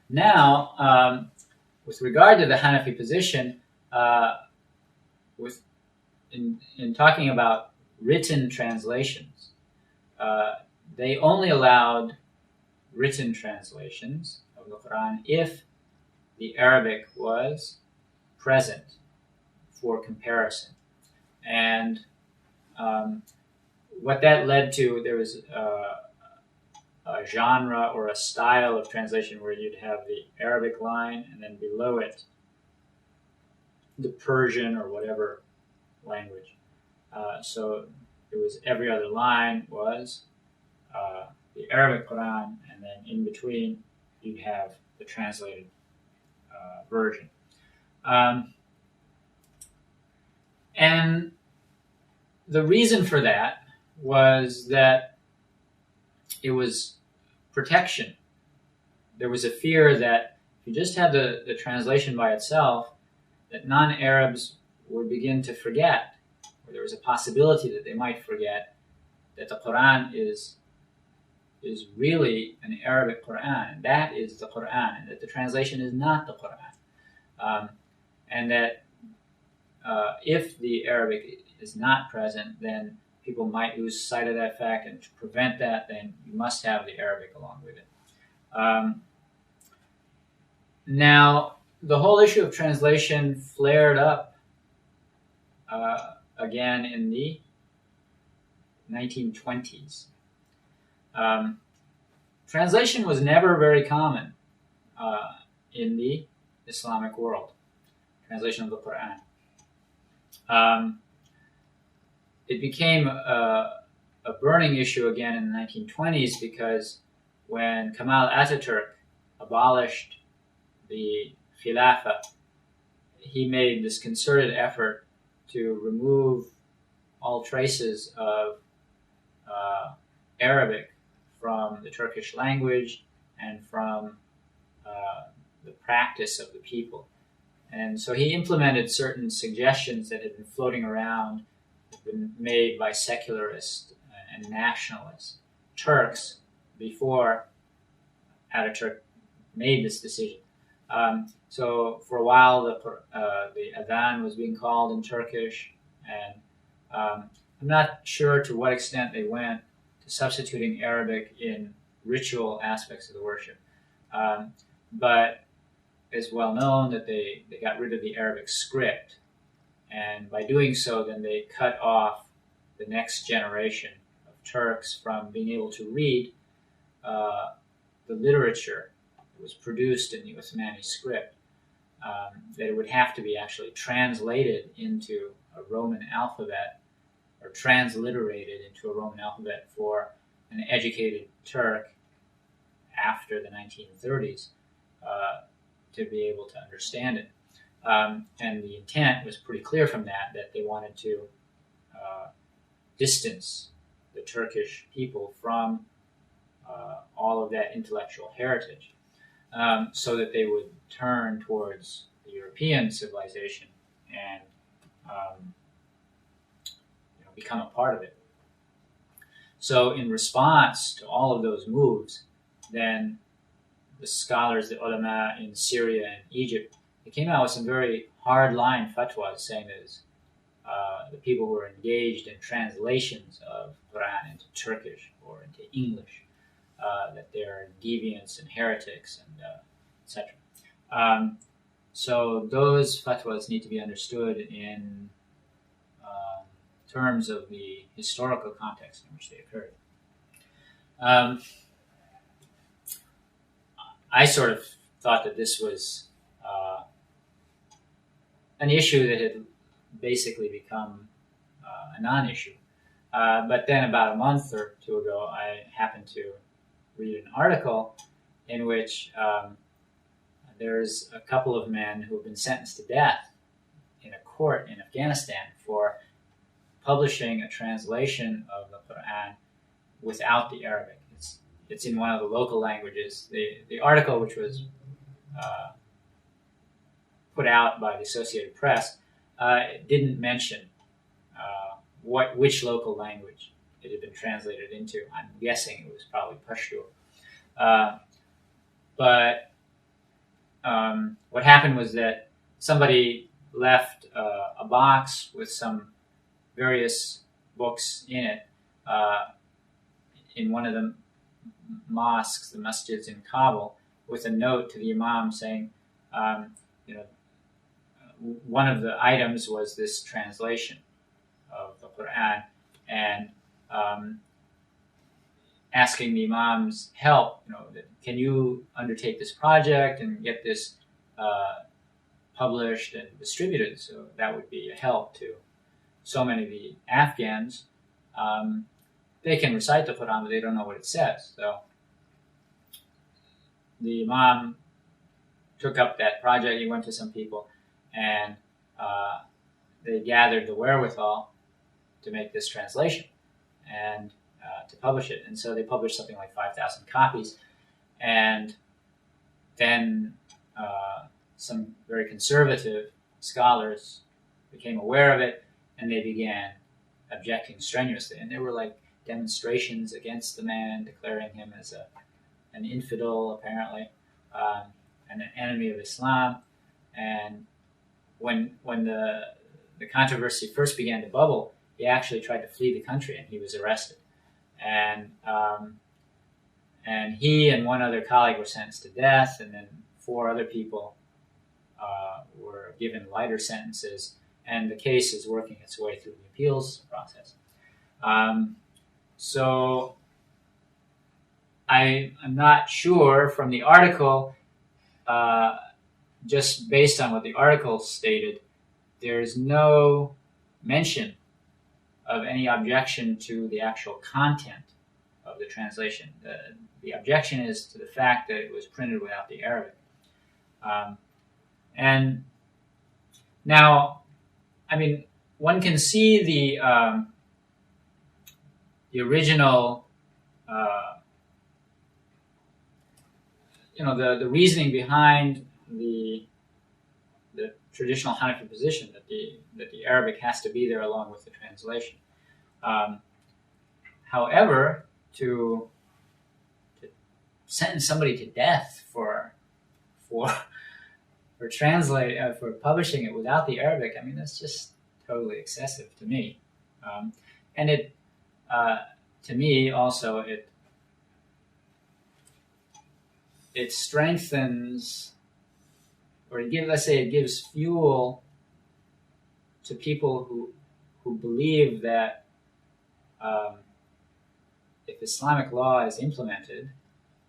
Now, with regard to the Hanafi position, in talking about written translations, they only allowed written translations of the Qur'an if the Arabic was present for comparison. And what that led to, there was a genre or a style of translation where you'd have the Arabic line and then below it the Persian or whatever language. So it was every other line was the Arabic Qur'an, and then in between you'd have the translated version. And the reason for that was that it was protection. There was a fear that if you just had the translation by itself, that non-Arabs would begin to forget, or there was a possibility that they might forget, that the Qur'an is really an Arabic Qur'an. That is the Qur'an, and that the translation is not the Qur'an. And that if the Arabic is not present, then people might lose sight of that fact, and to prevent that, then you must have the Arabic along with it. Now, the whole issue of translation flared up again in the 1920s. Translation was never very common in the Islamic world, translation of the Qur'an. It became a burning issue again in the 1920s because when Kemal Ataturk abolished the Khilafah, he made this concerted effort to remove all traces of Arabic from the Turkish language and from the practice of the people. And so he implemented certain suggestions that had been floating around, had been made by secularists and nationalist Turks before Ataturk made this decision. So for a while, the adhan was being called in Turkish, and I'm not sure to what extent they went to substituting Arabic in ritual aspects of the worship. But it's well known that they got rid of the Arabic script, and by doing so, then they cut off the next generation of Turks from being able to read the literature that was produced in the Uthmani script. That it would have to be actually translated into a Roman alphabet, or transliterated into a Roman alphabet for an educated Turk after the 1930s to be able to understand it. And the intent was pretty clear from that they wanted to distance the Turkish people from all of that intellectual heritage, so that they would turn towards the European civilization and become a part of it. So in response to all of those moves, then the scholars, the ulama in Syria and Egypt, they came out with some very hard-line fatwas saying that the people who were engaged in translations of Qur'an into Turkish or into English, that they're deviants and heretics and etc. So those fatwas need to be understood in terms of the historical context in which they occurred. I sort of thought that this was an issue that had basically become a non-issue. But then about a month or two ago, I happened to read an article in which there's a couple of men who have been sentenced to death in a court in Afghanistan for publishing a translation of the Qur'an without the Arabic. It's in one of the local languages. The article, which was put out by the Associated Press, didn't mention which local language it had been translated into. I'm guessing it was probably Pashto. But what happened was that somebody left a box with some various books in it in one of the mosques, the masjids in Kabul, with a note to the imam saying, one of the items was this translation of the Qur'an, and asking the imam's help. Can you undertake this project and get this published and distributed? So that would be a help to so many of the Afghans. They can recite the Qur'an, but they don't know what it says. So the imam took up that project. He went to some people, and they gathered the wherewithal to make this translation and to publish it. And so they published something like 5,000 copies. And then some very conservative scholars became aware of it, and they began objecting strenuously. And there were like demonstrations against the man, declaring him as an infidel, apparently, and an enemy of Islam. And when the controversy first began to bubble, he actually tried to flee the country, and he was arrested. And he and one other colleague were sentenced to death, and then 4 other people were given lighter sentences, and the case is working its way through the appeals process. So I'm not sure from the article, just based on what the article stated, there's no mention of any objection to the actual content of the translation. The objection is to the fact that it was printed without the Arabic. And now, one can see the original, the reasoning behind the traditional Hanafi position that the Arabic has to be there along with the translation. However, to sentence somebody to death for publishing it without the Arabic, that's just totally excessive to me. And it, to me, also it strengthens, or it gives fuel to people who believe that if Islamic law is implemented,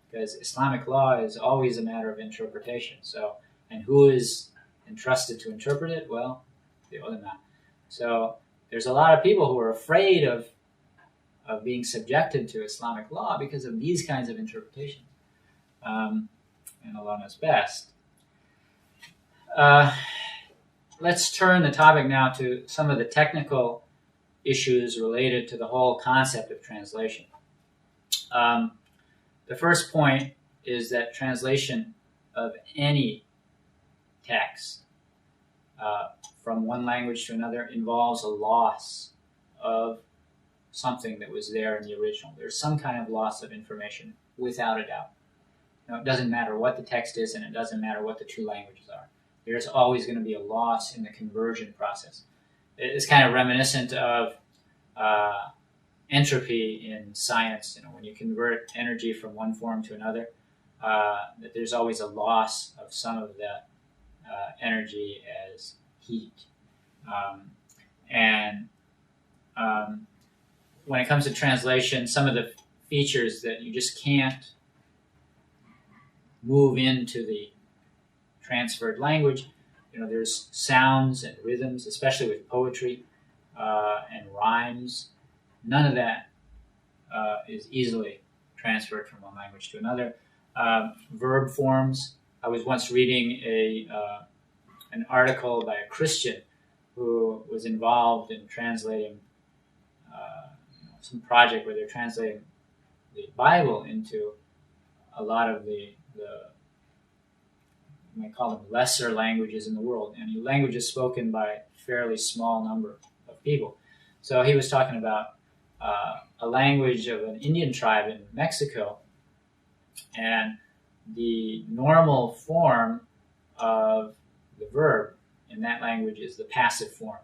because Islamic law is always a matter of interpretation. So, and who is entrusted to interpret it? Well, the ulama. So there's a lot of people who are afraid of being subjected to Islamic law because of these kinds of interpretations. And Allah knows best. Let's turn the topic now to some of the technical issues related to the whole concept of translation. The first point is that translation of any text from one language to another involves a loss of something that was there in the original. There's some kind of loss of information, without a doubt. It doesn't matter what the text is, and it doesn't matter what the 2 languages are. There's always going to be a loss in the conversion process. It's kind of reminiscent of entropy in science. When you convert energy from one form to another, that there's always a loss of some of that energy as heat. When it comes to translation, some of the features that you just can't move into the transferred language, there's sounds and rhythms, especially with poetry and rhymes. None of that is easily transferred from one language to another. Verb forms. I was once reading an article by a Christian who was involved in translating some project where they're translating the Bible into a lot of the you might call them lesser languages in the world, and languages spoken by a fairly small number of people. So he was talking about a language of an Indian tribe in Mexico, and the normal form of the verb in that language is the passive form.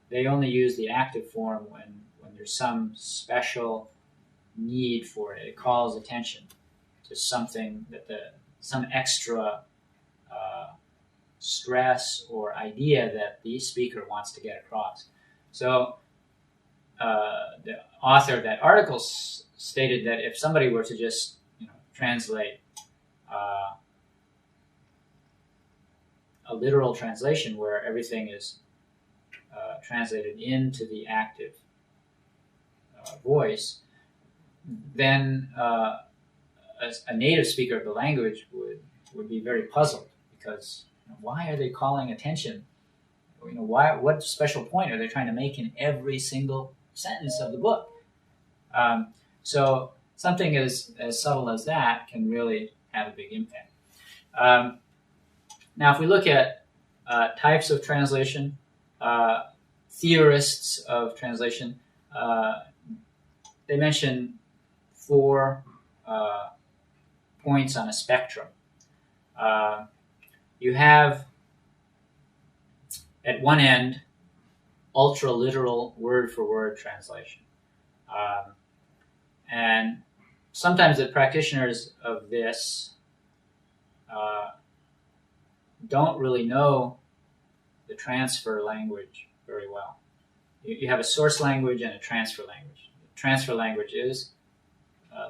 They only use the active form when there's some special need for it. It calls attention to something that some extra stress or idea that the speaker wants to get across. So the author of that article stated that if somebody were to just translate a literal translation where everything is translated into the active voice, then a native speaker of the language would be very puzzled, because why are they calling attention? What special point are they trying to make in every single sentence of the book? So something as subtle as that can really have a big impact. Now, if we look at types of translation, theorists of translation, they mention 4 points on a spectrum. You have, at one end, ultra-literal word-for-word translation. And sometimes the practitioners of this don't really know the transfer language very well. You have a source language and a transfer language. The transfer language is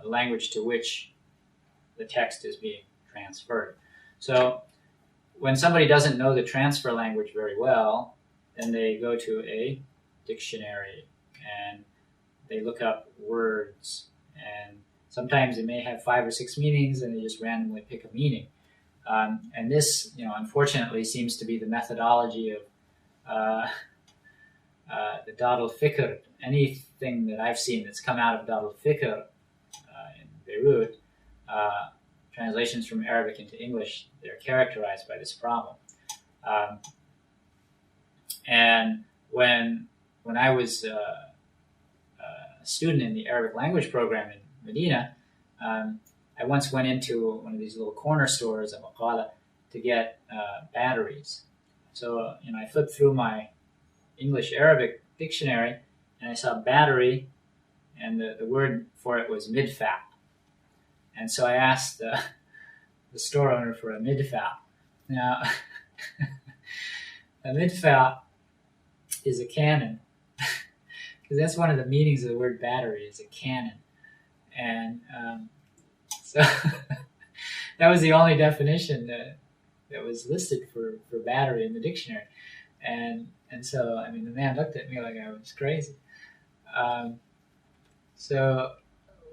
the language to which the text is being transferred. So when somebody doesn't know the transfer language very well, then they go to a dictionary and they look up words, and sometimes it may have 5 or 6 meanings, and they just randomly pick a meaning. And this, unfortunately, seems to be the methodology of the Dar al-Fikr. Anything that I've seen that's come out of Dar al-Fikr in Beirut, translations from Arabic into English, they're characterized by this problem. And when I was a student in the Arabic language program in Medina, I once went into one of these little corner stores at Maqala to get batteries. So I flipped through my English-Arabic dictionary, and I saw battery, and the word for it was midfa. And so I asked the store owner for a midfa. Now, a midfa is a cannon, because that's one of the meanings of the word battery, is a cannon. And so that was the only definition that was listed for battery in the dictionary. And so, the man looked at me like I was crazy. So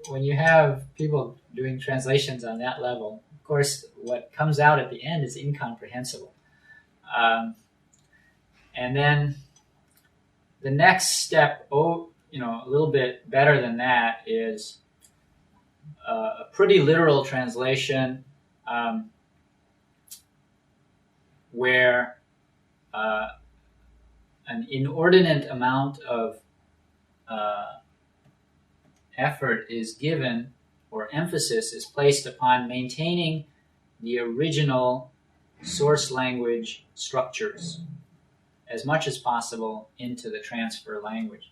when you have people doing translations on that level, of course, what comes out at the end is incomprehensible. And then the next step, a little bit better than that, is a pretty literal translation where an inordinate amount of effort is given, or emphasis is placed upon maintaining the original source language structures as much as possible into the transfer language.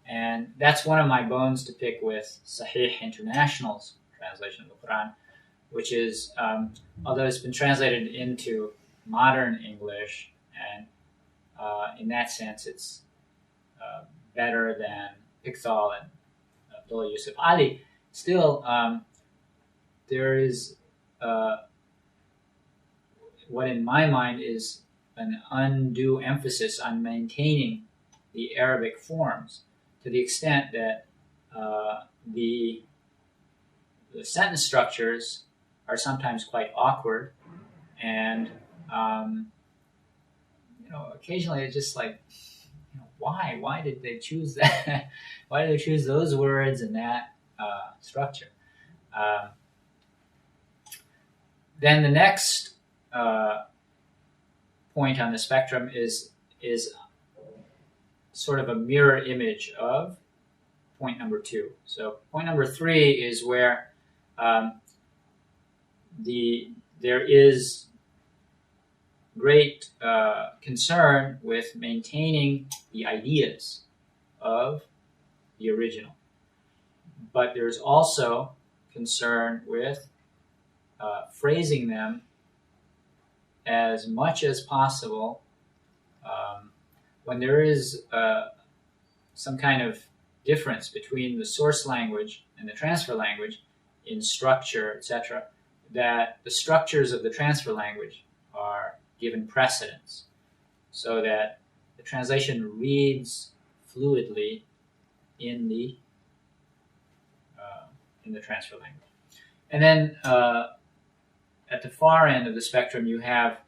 And that's one of my bones to pick with Sahih International's translation of the Qur'an, which is, although it's been translated into modern English, and in that sense it's better than Pickthall and Abdullah Yusuf Ali, still there is what in my mind is an undue emphasis on maintaining the Arabic forms, to the extent that the sentence structures are sometimes quite awkward, and occasionally it's just like, why did they choose that? Why did they choose those words and that structure? Then the next point on the spectrum is sort of a mirror image of point number 2. So point number 3 is where there is great concern with maintaining the ideas of the original. But there's also concern with phrasing them as much as possible when there is some kind of difference between the source language and the transfer language in structure, etc., that the structures of the transfer language are given precedence so that the translation reads fluidly in the transfer language. And then at the far end of the spectrum, you have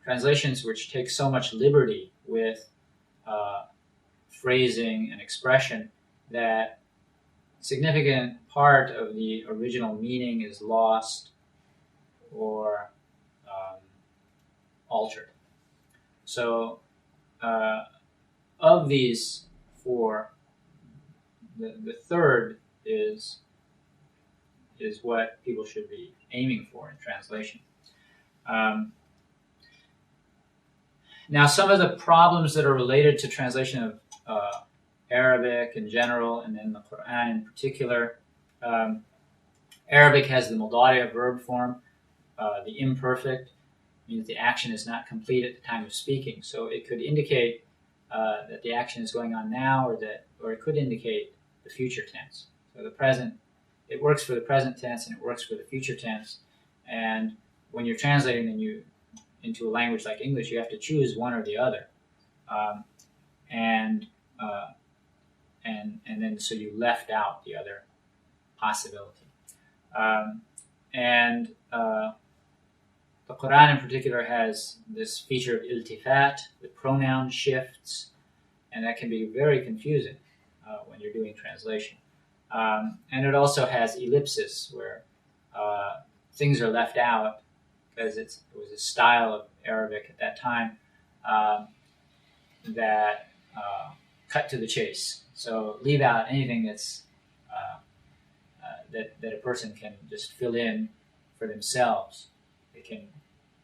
translations which take so much liberty with phrasing and expression that a significant part of the original meaning is lost or altered. So of these four, the third is what people should be aiming for in translation. Now, some of the problems that are related to translation of Arabic in general, and then the Qur'an in particular. Arabic has the mudari' verb form. The imperfect means the action is not complete at the time of speaking. So it could indicate that the action is going on now, or it could indicate the future tense. So the present, it works for the present tense and it works for the future tense. And when you're translating into a language like English, you have to choose one or the other. And then so you left out the other possibility. The Qur'an in particular has this feature of iltifat, the pronoun shifts, and that can be very confusing when you're doing translation. And it also has ellipsis, where things are left out because it was a style of Arabic at that time that cut to the chase. So leave out anything that's that a person can just fill in for themselves. They can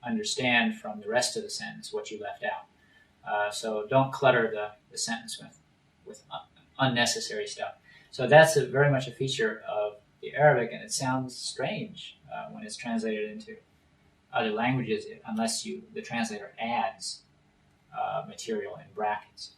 understand from the rest of the sentence what you left out. So don't clutter the sentence with unnecessary stuff. So that's very much a feature of the Arabic, and it sounds strange when it's translated into other languages unless the translator adds material in brackets.